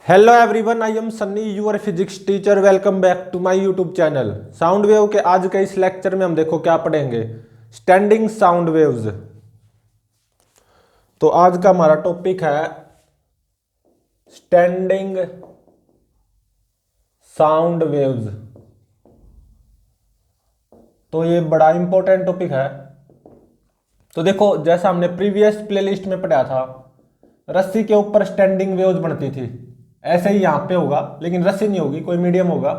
Hello everyone, I am Sunny, your physics teacher. Welcome back to my YouTube channel. Sound wave के आज के इस lecture में हम देखो क्या पढ़ेंगे, स्टैंडिंग साउंड वेव्स। तो आज का हमारा टॉपिक है स्टैंडिंग साउंड वेव्स। तो ये बड़ा इंपॉर्टेंट टॉपिक है। तो देखो, जैसा हमने प्रीवियस प्लेलिस्ट में पढ़ा था, रस्सी के ऊपर स्टैंडिंग वेव्स बनती थी, ऐसे ही यहाँ पे होगा, लेकिन रस्सी नहीं होगी, कोई मीडियम होगा।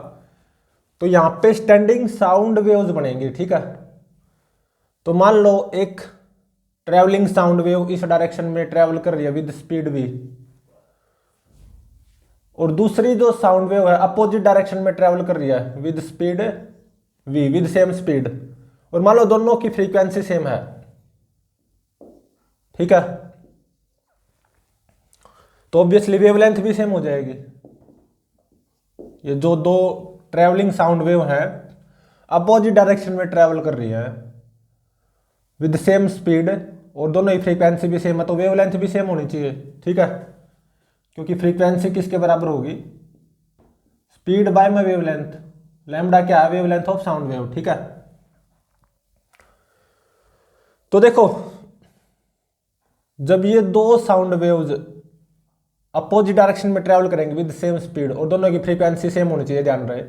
तो यहाँ पे स्टैंडिंग साउंड वेव्स बनेंगी, ठीक है। तो मान लो एक ट्रैवलिंग साउंड वेव इस डायरेक्शन में ट्रैवल कर रही है विद स्पीड v, और दूसरी जो साउंड वेव है अपोजिट डायरेक्शन में ट्रैवल कर रही है with speed v, with same speed, और मान लो दोनों की फ्रीक्वेंसी सेम है, ठीक है। तो ऑब्वियसली वेवलेंथ भी सेम हो जाएगी। ये जो दो ट्रैवलिंग साउंड वेव है अपोजिट डायरेक्शन में ट्रैवल कर रही है विद सेम स्पीड, और दोनों ही फ्रीक्वेंसी भी सेम है, तो वेवलेंथ भी सेम होनी चाहिए, ठीक है। क्योंकि फ्रीक्वेंसी किसके बराबर होगी, स्पीड बाय में वेवलेंथ। लैम्डा क्या है, वेवलेंथ ऑफ साउंड वेव, ठीक है। तो देखो, जब ये दो साउंड वेव्स अपोजिट डायरेक्शन में ट्रैवल करेंगे विद सेम स्पीड और दोनों की फ्रीक्वेंसी सेम होनी चाहिए, ध्यान रहे,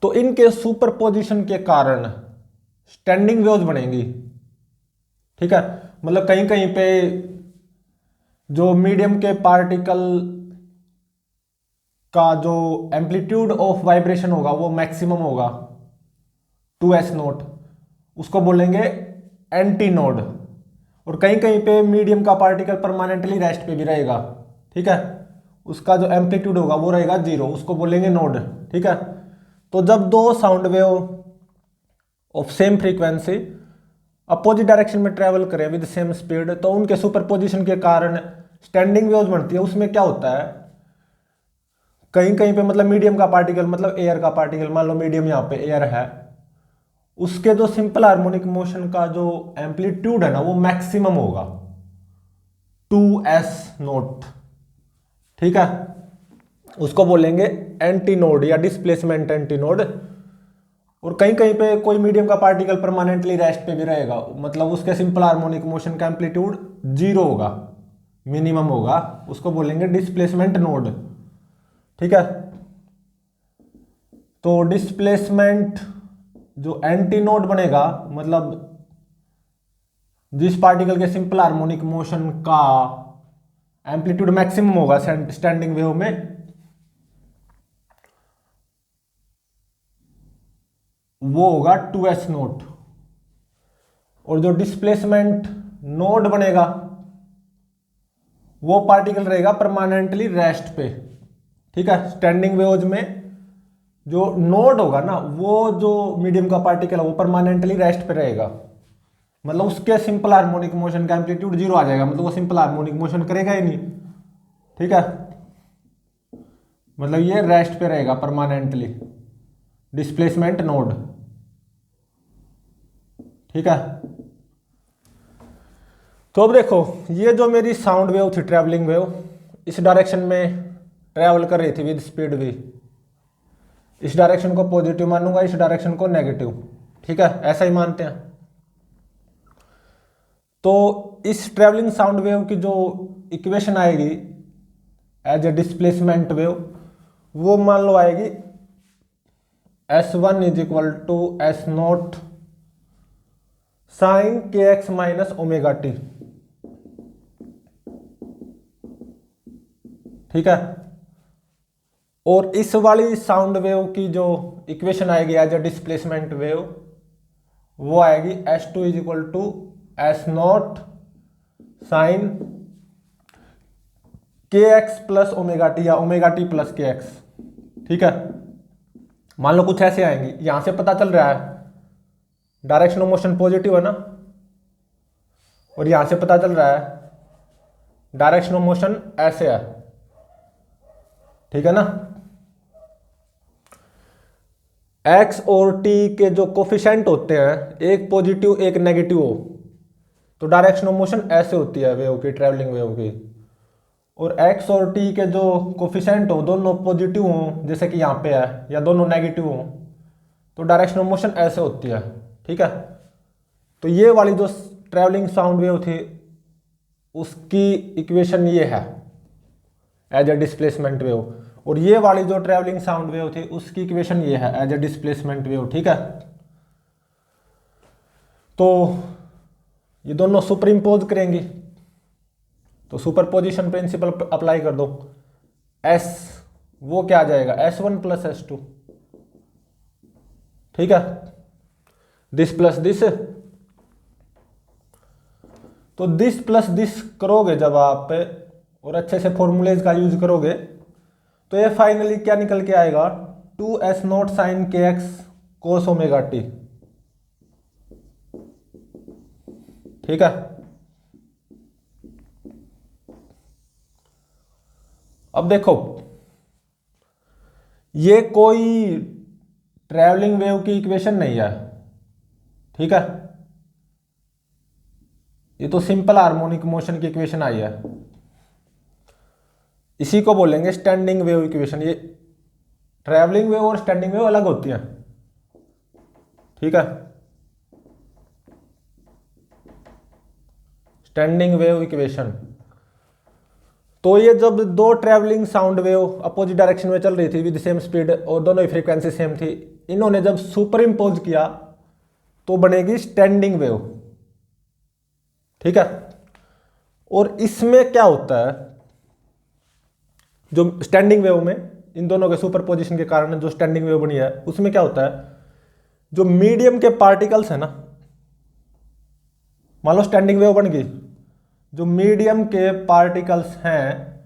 तो इनके सुपरपोजिशन के कारण स्टैंडिंग वेव्स बनेंगी, ठीक है। मतलब कहीं कहीं पे जो मीडियम के पार्टिकल का जो एम्पलीट्यूड ऑफ वाइब्रेशन होगा वो मैक्सिमम होगा 2s नोट, उसको बोलेंगे एंटी नोड। और कहीं कहीं पे मीडियम का पार्टिकल परमानेंटली रेस्ट पे भी रहेगा, ठीक है, उसका जो एम्पलीट्यूड होगा वो रहेगा 0, उसको बोलेंगे नोड, ठीक है। तो जब दो sound wave of same frequency opposite direction में ट्रेवल करें विद सेम स्पीड, तो उनके सुपरपोजिशन के कारण स्टैंडिंग वेव्स बनती है। उसमें क्या होता है, कहीं कहीं पे मतलब मीडियम का पार्टिकल, मतलब एयर का पार्टिकल, मान लो मीडियम यहाँ पे एयर है, उसके जो सिंपल हार्मोनिक मोशन का जो एम्पलीट्यूड है ना वो मैक्सिमम होगा 2s नोट, ठीक है। उसको बोलेंगे एंटीनोड या डिस्प्लेसमेंट एंटीनोड। और कहीं कहीं पे कोई मीडियम का पार्टिकल परमानेंटली रेस्ट पे भी रहेगा, मतलब उसके सिंपल हार्मोनिक मोशन का एम्पलीट्यूड 0 होगा, मिनिमम होगा, उसको बोलेंगे डिस्प्लेसमेंट नोड, ठीक है। तो डिस्प्लेसमेंट जो एंटी नोड बनेगा, मतलब जिस पार्टिकल के सिंपल हार्मोनिक मोशन का एम्पलीट्यूड मैक्सिमम होगा स्टैंडिंग वेव में, वो होगा 2s नोट। और जो डिस्प्लेसमेंट नोड बनेगा वो पार्टिकल रहेगा परमानेंटली रेस्ट पे, ठीक है। स्टैंडिंग वेव्स में जो नोड होगा ना, वो जो मीडियम का पार्टिकल है वो परमानेंटली रेस्ट पे रहेगा, मतलब उसके सिंपल हार्मोनिक मोशन का एम्पलीट्यूड 0 आ जाएगा, मतलब वो सिंपल हार्मोनिक मोशन करेगा ही नहीं, ठीक है। मतलब ये रेस्ट पे रहेगा परमानेंटली, डिस्प्लेसमेंट नोड, ठीक है। तो अब देखो, ये जो मेरी साउंड वेव थी, ट्रैवलिंग वेव, इस डायरेक्शन में ट्रैवल कर रही थी विद स्पीड v, इस डायरेक्शन को पॉजिटिव मानूंगा, इस डायरेक्शन को नेगेटिव, ठीक है, ऐसा ही मानते हैं। तो इस ट्रैवलिंग साउंड वेव की जो इक्वेशन आएगी एज ए डिस्प्लेसमेंट वेव, वो मान लो आएगी s1 is equal to s not sine kx minus omega t, ठीक है। और इस वाली साउंड वेव की जो इक्वेशन आएगी एज ए डिस्प्लेसमेंट वेव, वो आएगी s2 is equal to s not sine kx plus omega t या ओमेगा टी प्लस kx, ठीक है। मान लो कुछ ऐसे आएंगी, यहां से पता चल रहा है डायरेक्शन ऑफ मोशन पॉजिटिव है ना, और यहां से पता चल रहा है डायरेक्शन ऑफ मोशन ऐसे है, ठीक है ना। x और t के जो कोफिशिएंट होते हैं, एक पॉजिटिव एक नेगेटिव हो, तो डायरेक्शन ऑफ मोशन ऐसे होती है वेव की, ट्रैवलिंग वेव की। और x और t के जो कोफिशेंट हो दोनों पॉजिटिव हों, जैसे कि यहाँ पे है, या दोनों नेगेटिव हों, तो डायरेक्शन ऑफ मोशन ऐसे होती है। ठीक है, तो ये वाली जो ट्रैवलिंग साउंड वेव थी उसकी इक्वेशन ये है एज ए डिस्प्लेसमेंट वेव, और ये वाली जो ट्रैवलिंग साउंड वेव थी उसकी इक्वेशन ये है एज ए डिस्प्लेसमेंट वेव। ठीक है, तो ये दोनों सुपर इम्पोज करेंगी, तो सुपरपोजिशन प्रिंसिपल अप्लाई कर दो। S वो क्या आ जाएगा, S1 प्लस S2। ठीक है, दिस प्लस दिस, तो दिस प्लस दिस करोगे जब आप और अच्छे से फॉर्मूलेज का यूज करोगे तो ये फाइनली क्या निकल के आएगा, 2s0 sine kx cos omega t. ठीक है, अब देखो ये कोई ट्रैवलिंग वेव की इक्वेशन नहीं है। ठीक है, ये तो सिंपल हार्मोनिक मोशन की इक्वेशन आई है, इसी को बोलेंगे स्टैंडिंग वेव इक्वेशन। ये ट्रैवलिंग वेव और स्टैंडिंग वेव अलग होती हैं। ठीक है, स्टैंडिंग वेव इक्वेशन, तो ये जब दो travelling sound wave opposite direction में चल रही थी विद सेम स्पीड और दोनों की फ्रीक्वेंसी सेम थी, इन्होंने जब सुपर इम्पोज किया तो बनेगी स्टैंडिंग वेव। ठीक है, और इसमें क्या होता है, जो स्टैंडिंग वेव में इन दोनों के सुपरपोजिशन के कारण जो स्टैंडिंग वेव बनी है उसमें क्या होता है, जो मीडियम के पार्टिकल्स है ना, मान लो स्टैंडिंग वेव बन गई, जो मीडियम के पार्टिकल्स हैं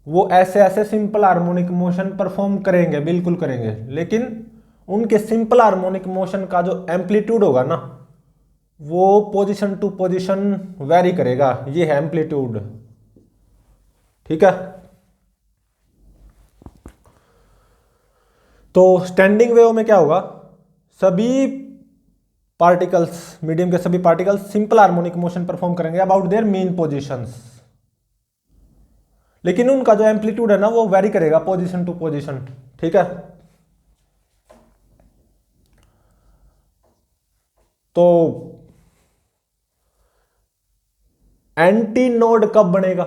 वो ऐसे ऐसे सिंपल हार्मोनिक मोशन परफॉर्म करेंगे, बिल्कुल करेंगे, लेकिन उनके सिंपल हार्मोनिक मोशन का जो एम्पलीट्यूड होगा ना वो पोजीशन टू पोजीशन वेरी करेगा, ये है एम्पलीट्यूड। ठीक है, तो स्टैंडिंग वेव में क्या होगा, सभी पार्टिकल्स, मीडियम के सभी particles simple harmonic motion perform करेंगे अबाउट देयर मीन पोजीशंस, लेकिन उनका जो एम्पलीट्यूड है ना वो वेरी करेगा पोजीशन टू पोजीशन। ठीक है, तो एंटी नोड कब बनेगा,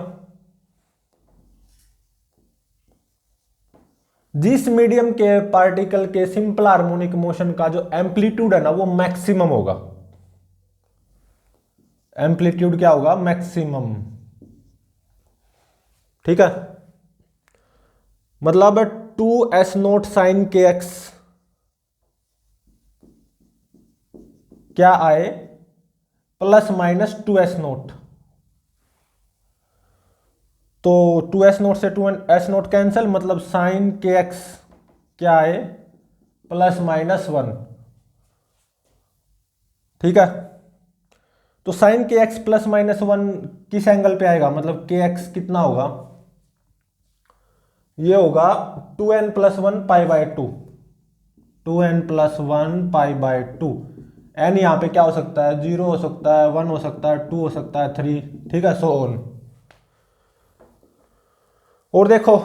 जिस मीडियम के पार्टिकल के सिंपल हार्मोनिक मोशन का जो एम्पलीट्यूड है ना वो मैक्सिमम होगा। एम्पलीट्यूड क्या होगा, मैक्सिमम। ठीक है, मतलब 2s0 साइन kx क्या आए, प्लस माइनस 2s0, तो 2s0 से 2s0 कैंसिल, मतलब साइन kx क्या आए, प्लस माइनस 1। ठीक है, तो साइन kx प्लस माइनस 1 किस एंगल पे आएगा, मतलब kx कितना होगा, ये होगा 2n plus 1 pi by 2, 2n plus 1 pi by 2। N यहाँ पे क्या हो सकता है, 0 हो सकता है, 1 हो सकता है, 2 हो सकता है, 3। ठीक है, सो ऑन। और देखो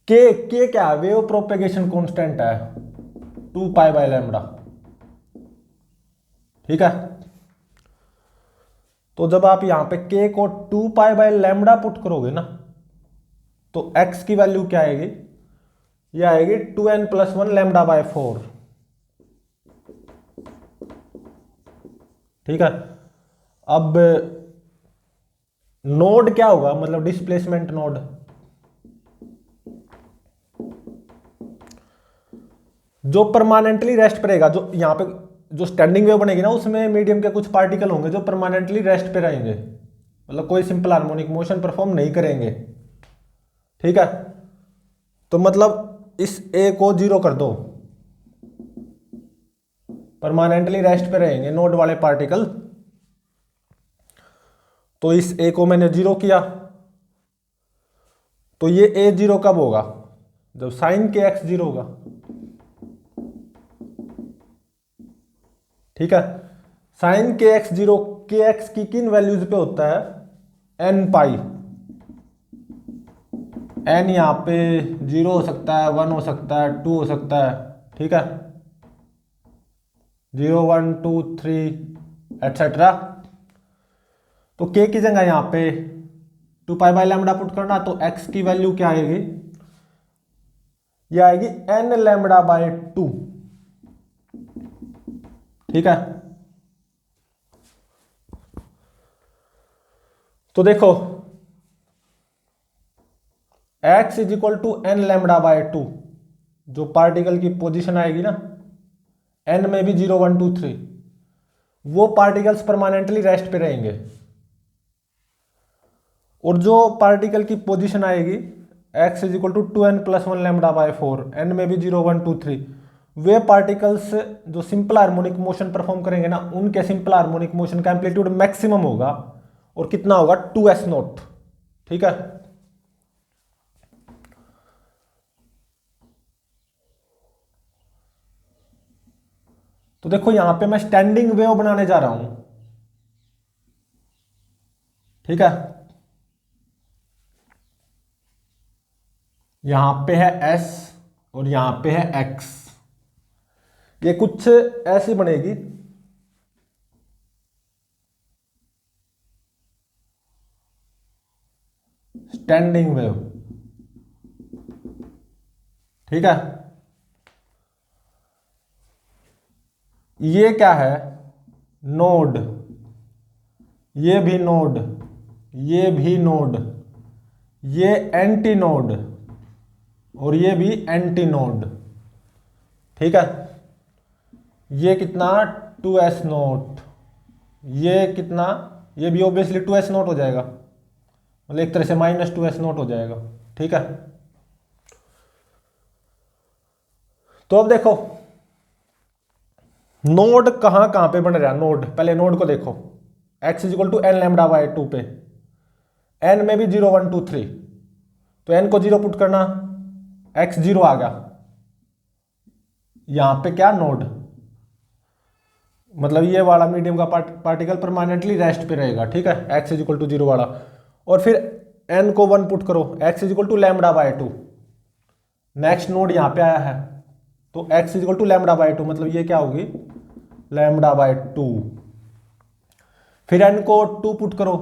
के क्या है, वेव प्रोपेगेशन कांस्टेंट है 2 पाई बाय लैम्बडा। ठीक है, तो जब आप यहां पे के को 2 पाई बाय लैम्बडा पुट करोगे ना तो x की वैल्यू क्या आएगी, ये आएगी 2n प्लस 1 लैम्बडा बाय 4। ठीक है, अब नोड क्या होगा, मतलब डिस्प्लेसमेंट नोड, जो परमानेंटली रेस्ट पे रहेगा, जो यहां पे जो स्टैंडिंग वेव बनेगी ना उसमें मीडियम के कुछ पार्टिकल होंगे जो परमानेंटली रेस्ट पे रहेंगे, मतलब कोई सिंपल हार्मोनिक मोशन परफॉर्म नहीं करेंगे। ठीक है, तो मतलब इस ए को 0 कर दो, परमानेंटली रेस्ट पे रहेंगे नोड वाले पार्टिकल, तो इस ए को मैंने 0 किया, तो ये ए 0 कब होगा, जब साइन के एक्स 0 होगा। ठीक है, साइन के एक्स 0, के एक्स की किन वैल्यूज पे होता है, एन पाई, एन यहाँ पे 0 हो सकता है, 1 हो सकता है, 2 हो सकता है, ठीक है, 0 1 2 3 एटसेट्रा। तो के की जगह यहाँ पे 2 पाई बाई लैम्बडा पुट करना, तो एक्स की वैल्यू क्या आएगी, ये आएगी एन लैम्बडा बाय 2, ठीक है। तो देखो x is equal to n lambda by 2, जो पार्टिकल की पोजीशन आएगी ना n में भी 0 1 2 3, वो पार्टिकल्स परमानेंटली रेस्ट पे रहेंगे, और जो पार्टिकल की पोजीशन आएगी x is equal to 2n plus 1 lambda by 4, n में भी 0 1 2 3, वे पार्टिकल्स जो सिंपल हार्मोनिक मोशन परफॉर्म करेंगे ना, उनके सिंपल हार्मोनिक मोशन का एम्पलीट्यूड मैक्सिमम होगा, और कितना होगा 2s नॉट, ठीक है। तो देखो यहां पे मैं स्टैंडिंग वेव बनाने जा रहा हूं, ठीक है। यहां पे है s और यहां पे है x, ये कुछ ऐसी बनेगी, स्टैंडिंग वेव, ठीक है। ये क्या है, नोड, ये भी नोड, ये भी नोड, ये एंटी नोड, और ये भी एंटी नोड, ठीक है। ये कितना 2s नोट, ये कितना, ये भी ऑब्वियसली 2s नोट हो जाएगा, मतलब एक तरह से माइनस 2s नोट हो जाएगा, ठीक है। तो अब देखो नोड कहां कहां पे बन रहा है, नोड, पहले नोड को देखो, x is equal to n lambda by 2 पे, n में भी 0 1 2 3, तो n को 0 पुट करना, x 0 आ गया, यहां पे क्या नोड, मतलब ये वाला मीडियम का पार्टिकल परमानेंटली रेस्ट पे रहेगा, ठीक है, x इज इक्वल टू 0 वाला, और फिर n को 1 पुट करो, x is equal to lambda by 2, next node यहां पे आया है, तो x is equal to lambda by 2, मतलब ये क्या होगी लैम्बडा बाय 2, फिर n को 2 पुट करो,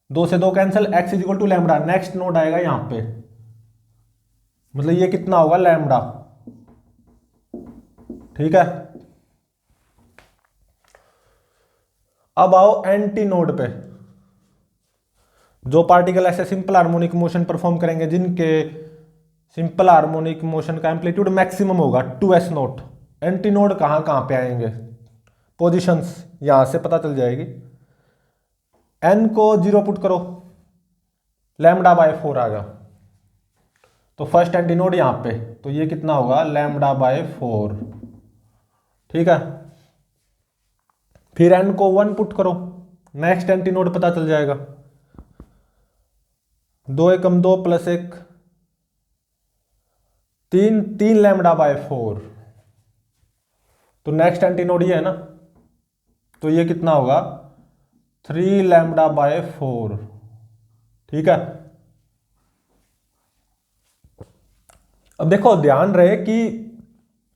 2 से 2 cancel, x is equal to lambda, next node आएगा यहां पे, मतलब ये कितना होगा लैम्बडा, ठीक है। अब आओ एंटी नोड पे, जो पार्टिकल ऐसे सिंपल हार्मोनिक मोशन परफॉर्म करेंगे जिनके सिंपल हार्मोनिक मोशन का एम्पलीट्यूड मैक्सिमम होगा 2s नोट, एंटी नोड कहां कहां पे आएंगे, पोजीशंस यहां से पता चल जाएगी, n को 0 पुट करो, लैम्बडा बाय 4 आ गया, तो फर्स्ट एंटी नोड यहां पे, तो ये कितना होगा लैम्बडा बाय 4, ठीक है। फिर n को 1 पुट करो, नेक्स्ट एंटी नोड पता चल जाएगा, 2 एकम 2 प्लस 1 3, 3 लैम्बडा बाय 4, तो नेक्स्ट एंटी नोड ये है ना, तो ये कितना होगा 3 लैम्बडा बाय 4, ठीक है। अब देखो ध्यान रहे कि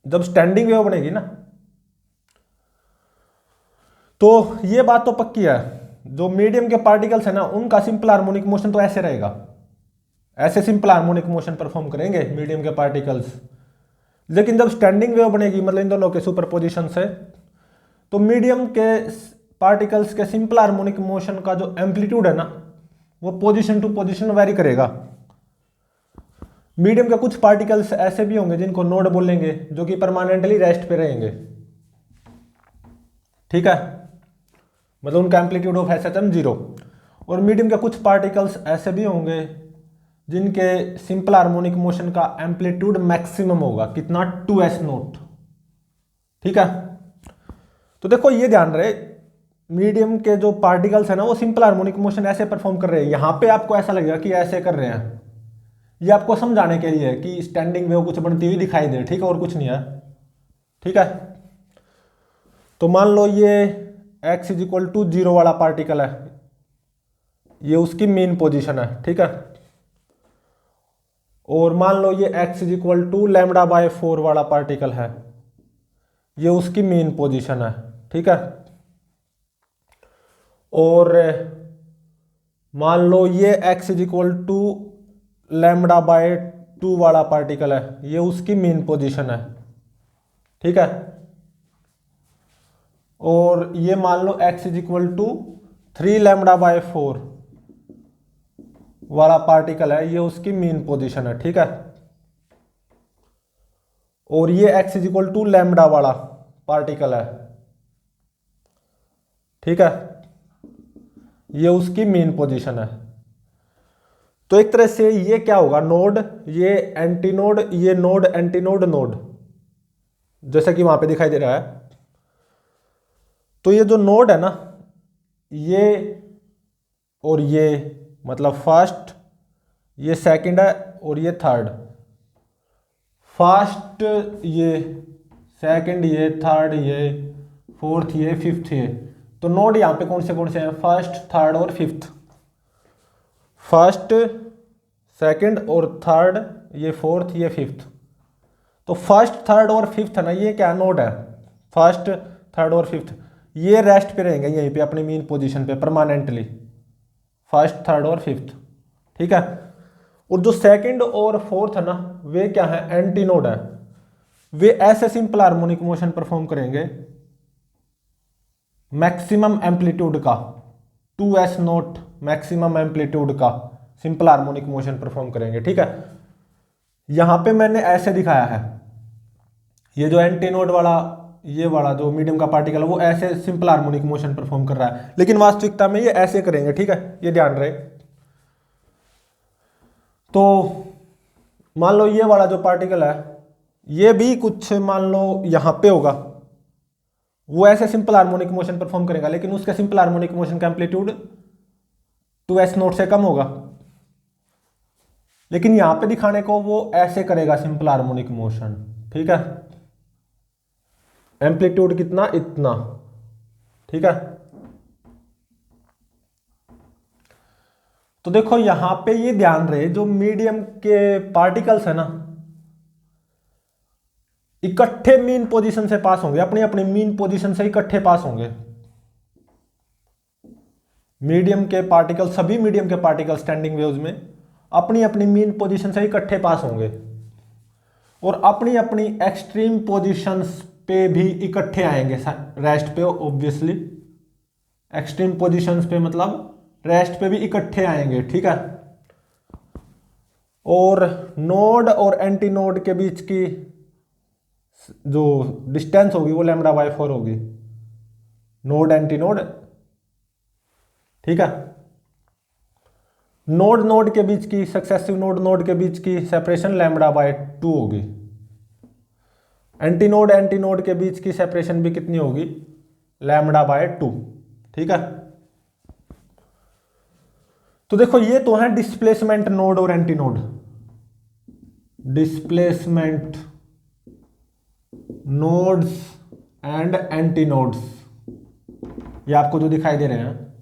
जब स्टैंडिंग वेव बनेगी ना, तो ये बात तो पक्की है, जो मीडियम के पार्टिकल्स है ना, उनका सिंपल हार्मोनिक मोशन तो ऐसे रहेगा, ऐसे सिंपल हार्मोनिक मोशन परफॉर्म करेंगे मीडियम के पार्टिकल्स, लेकिन जब स्टैंडिंग वेव बनेगी, मतलब इन दोनों के सुपरपोजिशन से, तो मीडियम के पार्टिकल्स के सिंपल हार्मोनिक मोशन का जो एम्पलीट्यूड है ना, वो पोजीशन टू पोजीशन वेरी करेगा। मीडियम के कुछ पार्टिकल्स ऐसे भी होंगे जिनको नोड बोलेंगे, जो कि परमानेंटली रेस्ट पे रहेंगे, ठीक है, मतलब उनका एम्पलीट्यूड ऑफ SHM 0, और मीडियम के कुछ पार्टिकल्स ऐसे भी होंगे जिनके सिंपल हार्मोनिक मोशन का एम्पलीट्यूड मैक्सिमम होगा, कितना 2s नोट, ठीक है। तो देखो ये ध्यान रहे, मीडियम के जो पार्टिकल्स है ना, वो सिंपल हार्मोनिक मोशन ऐसे परफॉर्म कर रहे हैं, यहां पे आपको ऐसा लगेगा कि ऐसे कर रहे हैं, ये आपको समझाने के लिए कि स्टैंडिंग वेव कुछ बनती हुई दिखाई दे, ठीक है, और कुछ नहीं है, ठीक है। तो मान लो ये x इज इक्वल टू 0 वाला पार्टिकल है, ये उसकी मीन पोजीशन है, ठीक है। और मान लो ये x is equal to lambda by 4 वाला पार्टिकल है, ये उसकी मीन पोजीशन है, ठीक है। और मान लो ये x is equal to lambda by 2 वाला पार्टिकल है, ये उसकी मीन पोजीशन है, ठीक है। और ये मान लो x is equal to 3 lambda by 4 वाला पार्टिकल है, ये उसकी मीन पोजीशन है, ठीक है। और ये x is equal to lambda वाला पार्टिकल है, ठीक है, ये उसकी मीन पोजीशन है। तो एक तरह से ये क्या होगा, नोड, ये एंटीनोड, ये नोड एंटीनोड नोड, जैसा कि वहां पे दिखाई दे रहा है। तो ये जो नोड है ना, ये और ये मतलब फर्स्ट, ये सेकंड है और ये थर्ड, फर्स्ट ये, सेकंड ये, थर्ड ये, फोर्थ ये, फिफ्थ ये। तो नोड यहाँ पे कौन से हैं, फर्स्ट, थर्ड और फिफ्थ, फर्स्ट, सेकंड और थर्ड, ये फोर्थ, ये फिफ्थ। तो फर्स्ट, थर्ड और फिफ्थ है ना, ये क्या नोड है, फर्स्ट, थर्ड और फिफ्थ, ये रेस्ट पे रहेंगे यहीं पे अपनी मीन पोजीशन पे परमानेंटली, फर्स्ट, थर्ड और फिफ्थ, ठीक है। और जो सेकंड और फोर्थ है ना, वे क्या है, एंटी नोड है, वे ऐसे सिंपल हार्मोनिक मोशन परफॉर्म करेंगे मैक्सिमम एम्पलीट्यूड का, 2s नोट मैक्सिमम एम्पलीट्यूड का सिंपल हार्मोनिक मोशन परफॉर्म करेंगे, ठीक है। यहां पे मैंने ऐसे दिखाया है, ये जो एंटी नोड वाला, ये वाला जो मीडियम का पार्टिकल है, वो ऐसे सिंपल हार्मोनिक मोशन परफॉर्म कर रहा है, लेकिन वास्तविकता में ये ऐसे करेंगे, ठीक है, ये ध्यान रहे। तो मान लो ये वाला जो पार्टिकल है, ये भी कुछ मान लो यहां पे होगा, वो ऐसे सिंपल हार्मोनिक मोशन परफॉर्म करेगा, लेकिन उसका सिंपल हार्मोनिक मोशन का एम्पलीट्यूड 2s नोट से कम होगा। लेकिन यहां पे दिखाने को वो ऐसे करेगा सिंपल हार्मोनिक मोशन, ठीक है, एम्पलीट्यूड कितना, इतना, ठीक है। तो देखो यहां पे ये ध्यान रहे, जो मीडियम के पार्टिकल्स है ना, इकट्ठे मीन पोजीशन से पास होंगे, अपनी अपनी मीन पोजीशन से इकट्ठे पास होंगे। मीडियम के पार्टिकल, सभी मीडियम के पार्टिकल स्टैंडिंग वेव्स में अपनी अपनी मीन पोजीशन से इकट्ठे पास होंगे, और अपनी अपनी एक्सट्रीम पोजीशंस पे भी इकट्ठे आएंगे रेस्ट पे, ऑब्वियसली एक्सट्रीम पोजीशंस पे मतलब रेस्ट पे भी इकट्ठे आएंगे, ठीक है। और नोड और एंटी नोड के बीच की जो डिस्टेंस होगी वो लैम्डा बाय 4 होगी, नोड एंटी नोड, ठीक है। नोड नोड के बीच की, सक्सेसिव नोड नोड के बीच की सेपरेशन लैम्डा बाय 2 होगी, एंटी नोड के बीच की सेपरेशन भी कितनी होगी, लैम्डा बाय 2, ठीक है। तो देखो ये तो है डिस्प्लेसमेंट नोड और anti node, displacement nodes and anti nodes, ये आपको जो दिखाई दे रहे हैं,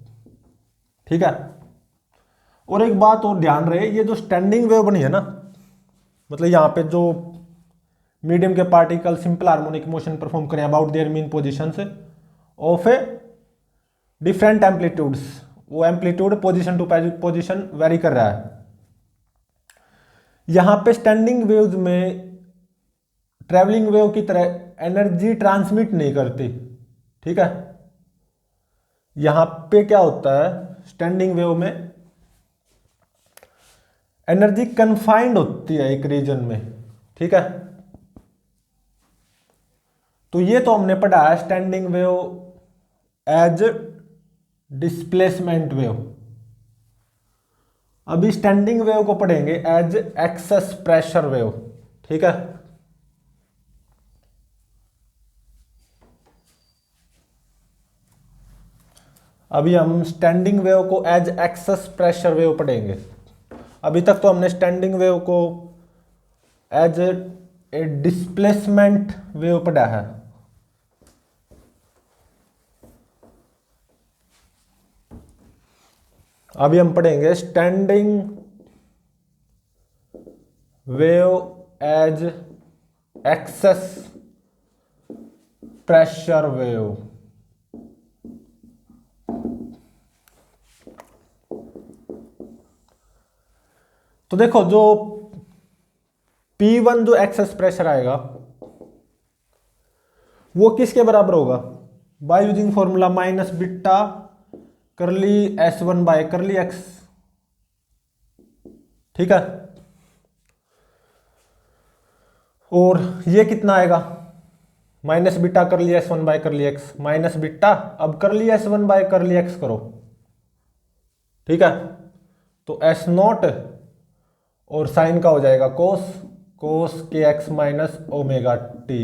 ठीक है। और एक बात और ध्यान रहे, ये जो स्टैंडिंग वेव बनी है ना, मतलब यहां पे जो मीडियम के particle simple harmonic motion perform करें अबाउट देयर मीन पोजीशन से ऑफ ए डिफरेंट एम्पलीट्यूड्स, वो amplitude position to position vary कर रहा है। यहां पे स्टैंडिंग वेव्स में ट्रेवलिंग वेव की तरह एनर्जी ट्रांसमिट नहीं करती, ठीक है। यहां पे क्या होता है, स्टैंडिंग वेव में एनर्जी कन्फाइंड होती है एक रीजन में, ठीक है। तो ये तो हमने पढ़ा है standing wave as displacement wave. अभी स्टैंडिंग वेव को पढ़ेंगे एज एक्सेस प्रेशर वेव, ठीक है। अभी हम स्टैंडिंग वेव को एज एक्सेस प्रेशर वेव पढ़ेंगे। अभी तक तो हमने स्टैंडिंग वेव को एज ए डिस्प्लेसमेंट वेव पढ़ा है। अभी हम पढ़ेंगे standing wave as excess pressure wave. तो देखो जो P1 जो एक्सेस प्रेशर आएगा वो किसके बराबर होगा, by using formula minus beta करली S1 बाय करली एक्स। ठीक है, और ये कितना आएगा, माइनस बीटा करली S1 बाय करली एक्स माइनस बीटा, अब करली S1 बाय करली एक्स करो। ठीक है, तो S नॉट और साइन का हो जाएगा कोस, कोस के एक्स माइनस ओमेगा टी,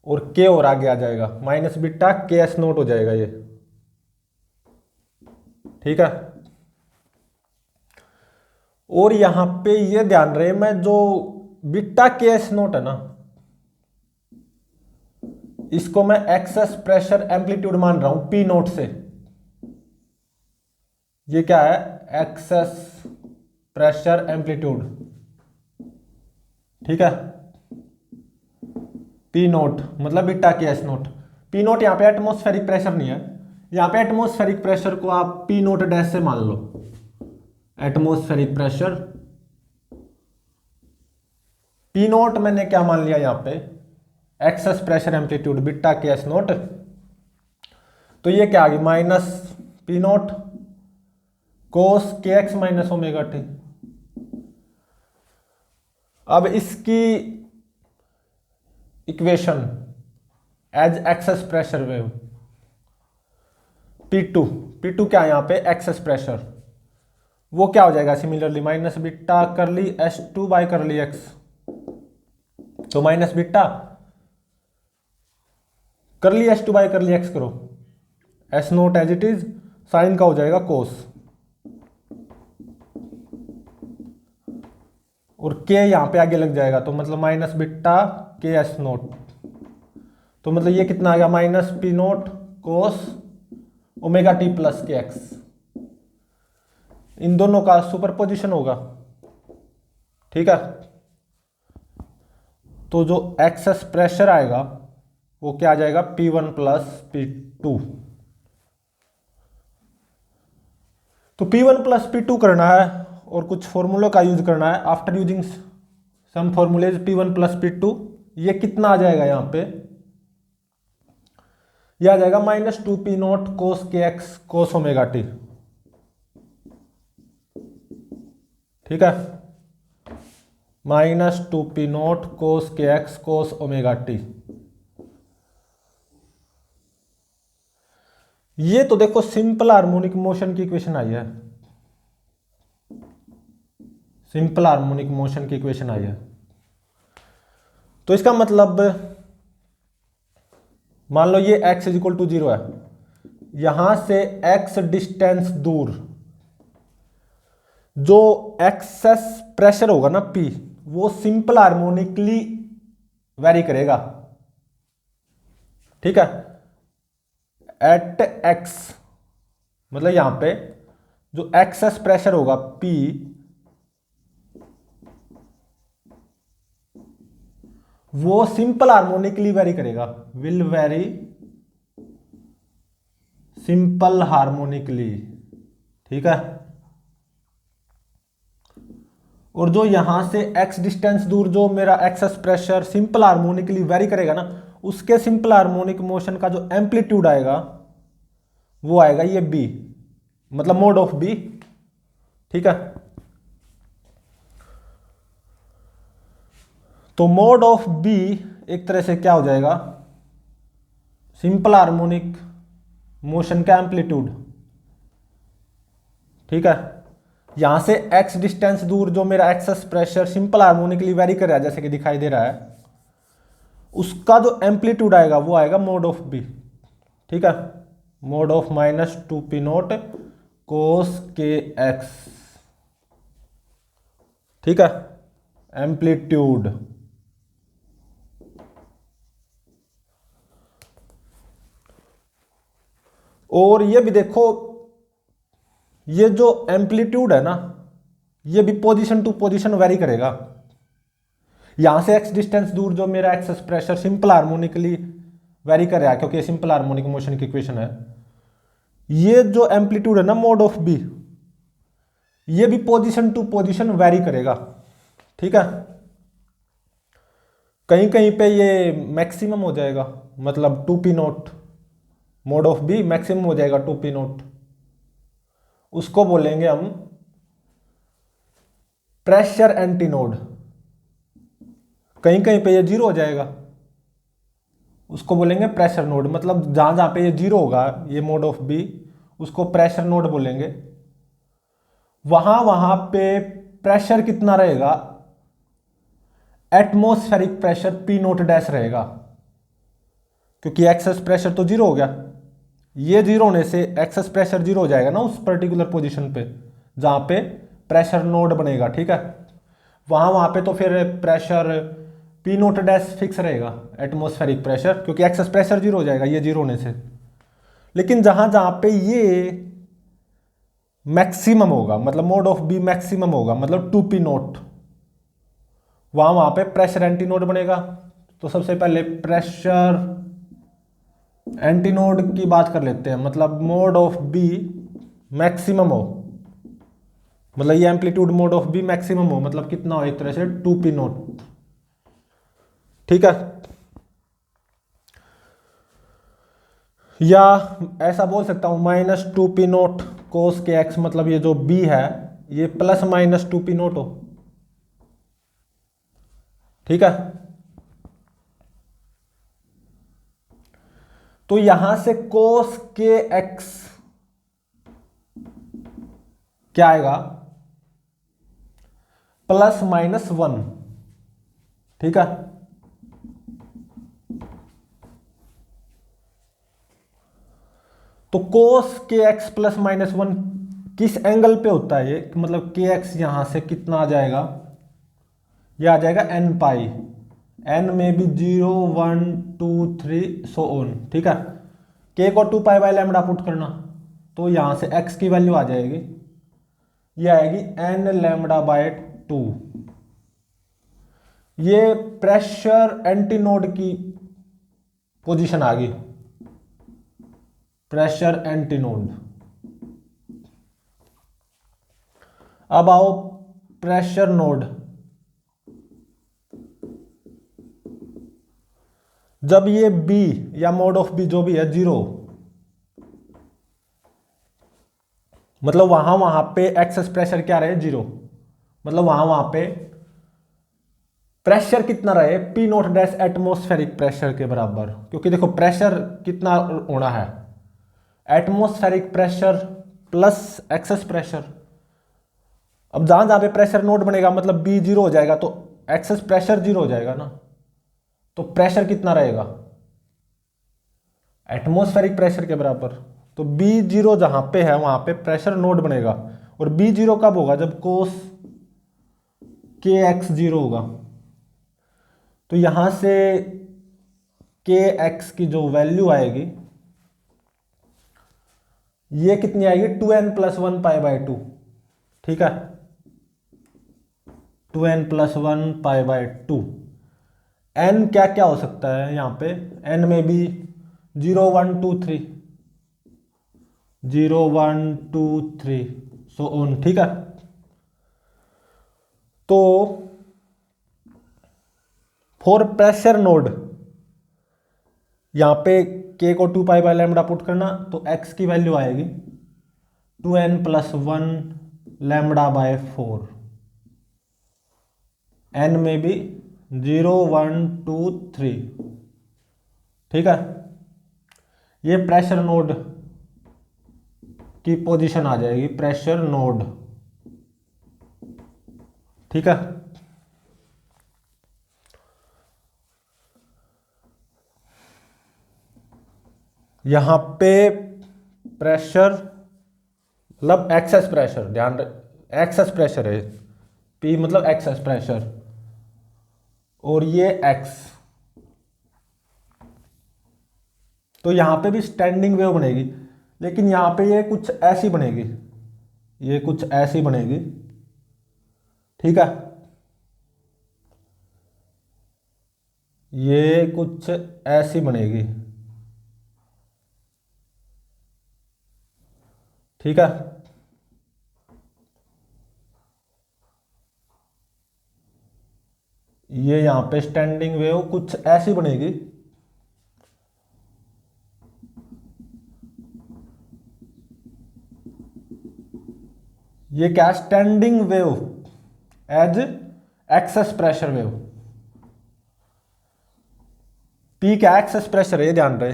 और के और आगे आ जाएगा माइनस बीटा के एस नोट हो जाएगा ये। ठीक है, और यहां पे ये ध्यान रहे मैं जो बीटा के एस नोट है ना, इसको मैं एक्सेस प्रेशर एम्पलीट्यूड मान रहा हूं पी नोट से। ये क्या है, एक्सेस प्रेशर एम्पलीट्यूड। ठीक है, पी नोट मतलब बीटा के एस नोट। पी नोट यहाँ पे एटमॉस्फेरिक प्रेशर नहीं है, यहाँ पे एटमॉस्फेरिक प्रेशर को आप पी नोट डैश से मान लो। एटमॉस्फेरिक प्रेशर पी नोट मैंने क्या मान लिया यहाँ पे, एक्सेस प्रेशर एम्पलीट्यूड बीटा के एस नोट। तो ये क्या आ गई, माइनस पी नोट कोस के एक्स माइनस ओमेगा टी। अब इसकी equation as excess pressure wave P2 क्या है यहाँ पे, एक्सेस प्रेशर, वो क्या हो जाएगा सिमिलरली माइनस बीटा करली S2 बाय करली एक्स। तो माइनस बीटा करली S2 बाय करली एक्स करो, S not as it is, sine का हो जाएगा कोस, और के यहां पे आगे लग जाएगा, तो मतलब माइनस बीटा के एस नोट। तो मतलब ये कितना आ गया, माइनस पी नोट कोस ओमेगा टी प्लस के एक्स। इन दोनों का सुपरपोजिशन होगा। ठीक है, तो जो एक्सेस प्रेशर आएगा वो क्या आ जाएगा, P1 प्लस P2। तो P1 प्लस P2 करना है और कुछ फॉर्मूलों का यूज करना है। After using some formulae P1 plus P2 ये कितना आ जाएगा, यहां पे ये आ जाएगा माइनस 2P नोट कोस के एक्स कोस ओमेगा टी। ठीक है, माइनस 2P नोट कोस के एक्स कोस ओमेगा टी। ये तो देखो सिंपल हार्मोनिक मोशन की इक्वेशन आई है, सिंपल हार्मोनिक मोशन की इक्वेशन आई है। तो इसका मतलब मान लो ये x इज इक्वल टू 0 है, यहां से x डिस्टेंस दूर जो एक्सेस प्रेशर होगा ना P, वो सिंपल हार्मोनिकली वेरी करेगा। ठीक है, एट x मतलब यहां पे जो एक्सेस प्रेशर होगा P, वो सिंपल हार्मोनिकली वेरी करेगा, विल वेरी सिंपल हार्मोनिकली। ठीक है, और जो यहां से x डिस्टेंस दूर जो मेरा access pressure simple harmonically very करेगा ना, उसके सिंपल हार्मोनिक मोशन का जो एम्पलीट्यूड आएगा वो आएगा ये b, मतलब मोड ऑफ b। ठीक है, तो मोड ऑफ b एक तरह से क्या हो जाएगा, सिंपल हार्मोनिक मोशन का एम्पलीट्यूड। ठीक है, यहां से x डिस्टेंस दूर जो मेरा access pressure simple harmonically very कर रहा है जैसे कि दिखाई दे रहा है, उसका जो एम्पलीट्यूड आएगा वो आएगा मोड ऑफ b। ठीक है, मोड ऑफ माइनस 2P नोट कोस के एक्स। ठीक है, एम्पलीट्यूड। और ये भी देखो ये जो एम्पलीट्यूड है ना, ये भी पोजीशन टू पोजीशन वेरी करेगा। यहां से एक्स डिस्टेंस दूर जो मेरा access pressure simple harmonically very कर रहा है, क्योंकि सिंपल हार्मोनिक मोशन की इक्वेशन है। ये जो एम्पलीट्यूड है ना मोड ऑफ बी, ये भी पोजीशन टू पोजीशन वेरी करेगा। ठीक है, कहीं कहीं पे ये मैक्सिमम हो जाएगा, मतलब 2p0, mode of be maximum हो जाएगा 2p0। उसको बोलेंगे हम प्रेशर एंटीनोड। कहीं कहीं पे ये जीरो हो जाएगा, उसको बोलेंगे प्रेशर नोड। मतलब जहां जहां पे ये जीरो होगा ये मोड ऑफ बी, उसको प्रेशर नोड बोलेंगे। वहां वहां पे प्रेशर कितना रहेगा, atmospheric pressure P note dash रहेगा, क्योंकि एक्सेस प्रेशर तो जीरो हो गया। ये जीरो होने से एक्सेस प्रेशर जीरो हो जाएगा ना उस पर्टिकुलर पोजीशन पे जहां पे प्रेशर नोड बनेगा। ठीक है, वहां वहां पे तो फिर pressure P note dash fix रहेगा, एटमॉस्फेरिक प्रेशर, क्योंकि एक्सेस प्रेशर जीरो हो जाएगा ये जीरो होने से। लेकिन जहां जहां पे ये मैक्सिमम होगा, मतलब मोड ऑफ बी मैक्सिमम होगा, मतलब 2p0, वहां वहां पे प्रेशर एंटीनोड बनेगा। तो सबसे पहले प्रेशर एंटीनोड की बात कर लेते हैं। मतलब मोड ऑफ बी मैक्सिमम हो, मतलब ये amplitude mode of be maximum हो, मतलब कितना हो, एक तरह से 2p0। ठीक है, या ऐसा बोल सकता हूं -2p0 कोस के एक्स, मतलब ये जो b है ये ±2p0 हो। ठीक है, तो यहां से कोस के एक्स क्या आएगा, ±1। ठीक है, तो कोस के एक्स ±1 किस एंगल पे होता है ये, मतलब के एक्स यहां से कितना आ जाएगा, ये आ जाएगा n पाई, n में भी 0 1 2 3 सो ऑन। ठीक है, k को 2 पाई बाय लैम्डा पुट करना, तो यहां से x की वैल्यू आ जाएगी, ये आएगी n लैम्डा बाय 2। ये प्रेशर एंटीनोड की पोजीशन आ गई, प्रेशर एंटीनोड। अब आओ प्रेशर नोड। जब ये बी या मोड ऑफ बी जो भी है जीरो, मतलब वहां वहां पे एक्सेस प्रेशर क्या रहे, जीरो, मतलब वहां वहां पे प्रेशर कितना रहे, P note dash atmospheric pressure के बराबर। क्योंकि देखो प्रेशर कितना होना है, atmospheric pressure plus excess pressure. अब जहां जहां पे प्रेशर नोड बनेगा मतलब बी जीरो हो जाएगा, तो एक्सेस प्रेशर जीरो हो जाएगा ना, तो प्रेशर कितना रहेगा, एटमॉस्फेरिक प्रेशर के बराबर। तो बी जीरो जहां पे है वहां पे प्रेशर नोड बनेगा, और बी जीरो कब होगा, जब कोस के एक्स जीरो होगा। तो यहां से के एक्स की जो वैल्यू आएगी ये कितनी आएगी, 2n+1 पाई बाय 2। ठीक है, 2n+1 पाई बाय 2। n क्या क्या हो सकता है यहां पे, n में भी 0 1 2 3, 0 1 2 3 सो ऑन। ठीक है, तो फॉर प्रेशर नोड यहां पे k को 2 पाई बाय लैम्डा पुट करना, तो x की वैल्यू आएगी 2n+1 लैम्डा बाय 4। n में भी 0 1 2 3। ठीक है, ये प्रेशर नोड की पोजीशन आ जाएगी, प्रेशर नोड। ठीक है, यहां पे प्रेशर मतलब एक्सेस प्रेशर, ध्यान एक्सेस प्रेशर है, P मतलब एक्सेस प्रेशर, और ये X। तो यहां पे भी स्टैंडिंग वेव बनेगी, लेकिन यहां पे ये कुछ ऐसी बनेगी, ये कुछ ऐसी बनेगी, ठीक है। ये कुछ ऐसी बनेगी, ठीक है। ये यहां पे स्टैंडिंग वेव कुछ ऐसी बनेगी, ये क्या, standing wave as excess pressure wave. P क्या एक्सेस प्रेशर है, ये ध्यान रहे,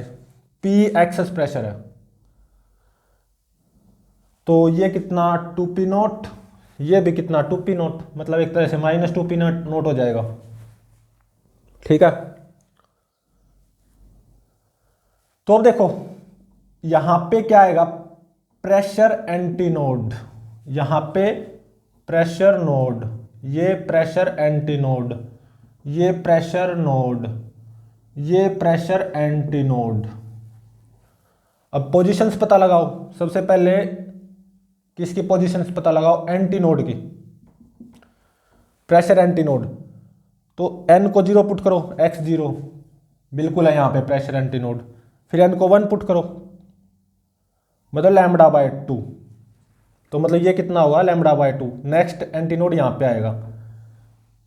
पी एक्सेस प्रेशर है। तो ये कितना 2p0, ये भी कितना 2p0, मतलब एक तरह से -2p0 हो जाएगा, ठीक है। तो अब देखो यहां पे क्या आएगा, प्रेशर एंटी नोड, यहां पे प्रेशर नोड, ये प्रेशर एंटी नोड, ये प्रेशर नोड, ये प्रेशर एंटी नोड। अब पोजीशंस पता लगाओ, सबसे पहले किसकी पोजीशंस पता लगाओ, एंटी नोड की, प्रेशर एंटी नोड। तो n को 0 पुट करो, x 0 बिल्कुल है यहां पे प्रेशर एंटी नोड। फिर n को 1 पुट करो, मतलब λ/2, तो मतलब ये कितना होगा λ/2। नेक्स्ट एंटी नोड यहां पे आएगा,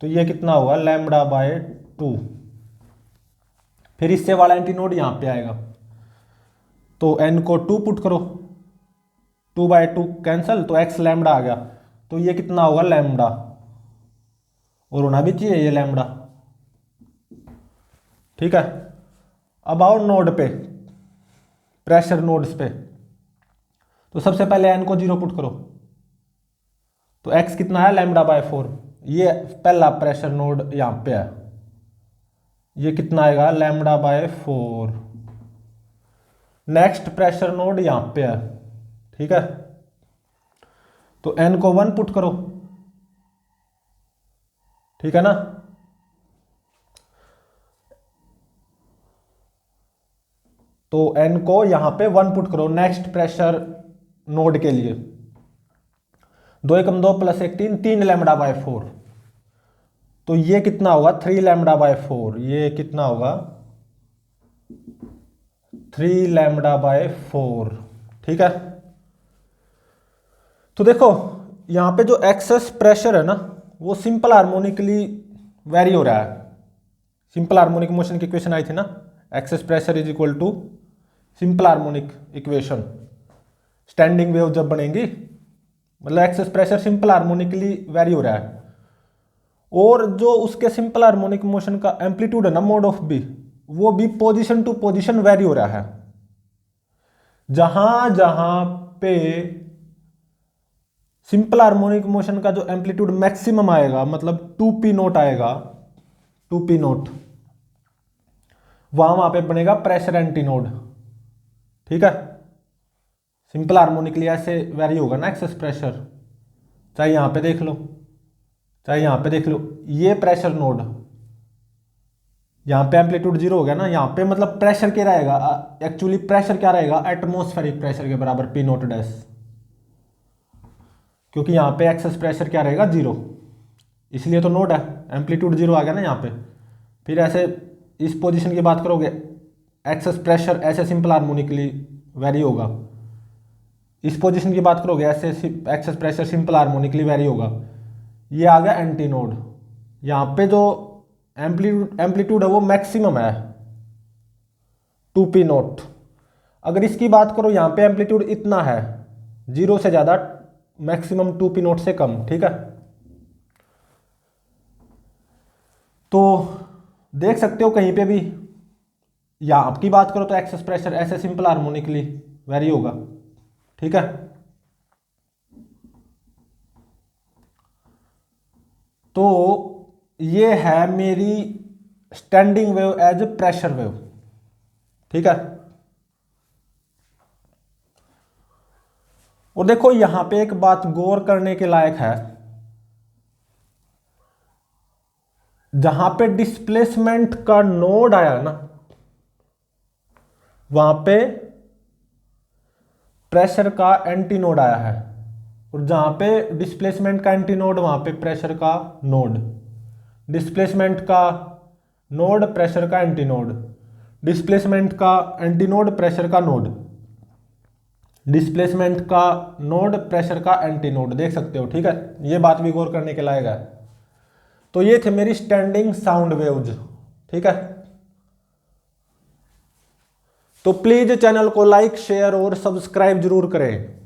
तो ये कितना होगा λ/2। फिर इससे वाला एंटी नोड यहां पे आएगा, तो n को 2 पुट करो, 2/2 कैंसल, तो x लैम्डा आ गया, तो ये कितना होगा लैम्डा, और होना भी चाहिए ये लैम्डा, ठीक है। अब आओ नोड पे, प्रेशर नोड्स पे, तो सबसे पहले n को 0 पुट करो, तो x कितना है λ/4, ये पहला प्रेशर नोड यहां पे है, ये कितना आएगा λ/4। नेक्स्ट प्रेशर नोड यहां पे है, ठीक है। तो n को 1 पुट करो, ठीक है ना। तो n को यहां पे 1 पुट करो नेक्स्ट प्रेशर नोड के लिए, 2 एकम 2 + 1 3, 3 λ/4। तो ये कितना होगा 3 λ/4, ये कितना होगा 3 λ/4, ठीक है। तो देखो यहां पे जो एक्सेस प्रेशर है ना, वो सिंपल हार्मोनिकली वेरी हो रहा है। सिंपल हार्मोनिक मोशन की इक्वेशन आई थी ना, excess pressure is equal to simple harmonic equation. Standing wave जब बनेंगी, मतलब excess pressure simple harmonically vary हो रहा है, और जो उसके सिंपल हार्मोनिक मोशन का एम्पलीट्यूड है ना, मोड ऑफ बी, वो भी पोजीशन टू पोजीशन वेरी हो रहा है। जहां जहां पे सिंपल हार्मोनिक मोशन का जो एम्पलीट्यूड मैक्सिमम आएगा, मतलब 2p0 आएगा, 2p0, वहां पे बनेगा प्रेशर एंटी नोड, ठीक है। सिंपल हार्मोनिकली ऐसे वेरी होगा ना एक्सेस प्रेशर, चाहे यहां पे देख लो, चाहे यहां पे देख लो, ये प्रेशर नोड, यहां पे एम्पलीट्यूड 0 हो गया ना, यहां पे मतलब प्रेशर क्या रहेगा, एक्चुअली प्रेशर क्या रहेगा, एटमॉस्फेरिक प्रेशर के बराबर P0 क्योंकि यहां पे एक्सेस प्रेशर क्या रहेगा 0, इसलिए तो नोड है, एम्पलीट्यूड 0 आ गया ना यहाँ पे। फिर ऐसे इस पोजीशन की बात करोगे, एक्सेस प्रेशर ऐसे सिंपल हार्मोनिकली वेरी होगा, इस पोजीशन की बात करोगे ऐसे access pressure simple harmonically vary होगा। ये आ गया एंटी नोड, यहाँ पे जो एम्पलीट्यूड है वो मैक्सिमम है 2p0। अगर इसकी बात करो यहाँ पे एम्पलीट्यूड इतना है, 0 से ज़्यादा, मैक्सिमम 2p0 से कम, ठीक है। तो देख सकते हो कहीं पे भी, या आपकी बात करो तो एक्सेस प्रेशर ऐसे सिंपल हार्मोनिकली वेरी होगा, ठीक है। तो ये है मेरी standing wave as pressure wave, ठीक है। और देखो यहां पे एक बात गौर करने के लायक है, जहां पे डिस्प्लेसमेंट का नोड आया ना, वहां पे प्रेशर का एंटी नोड आया है, और जहां पे डिस्प्लेसमेंट का एंटी नोड वहां पे प्रेशर का नोड, डिस्प्लेसमेंट का नोड प्रेशर का एंटी नोड, डिस्प्लेसमेंट का एंटी नोड प्रेशर का नोड, डिस्प्लेसमेंट का नोड प्रेशर का एंटी नोड, देख सकते हो। ठीक है, ये बात भी गौर करने के लायक है। तो ये थे मेरी स्टैंडिंग साउंड वेव्स। ठीक है, तो प्लीज चैनल को लाइक शेयर और सब्सक्राइब जरूर करें।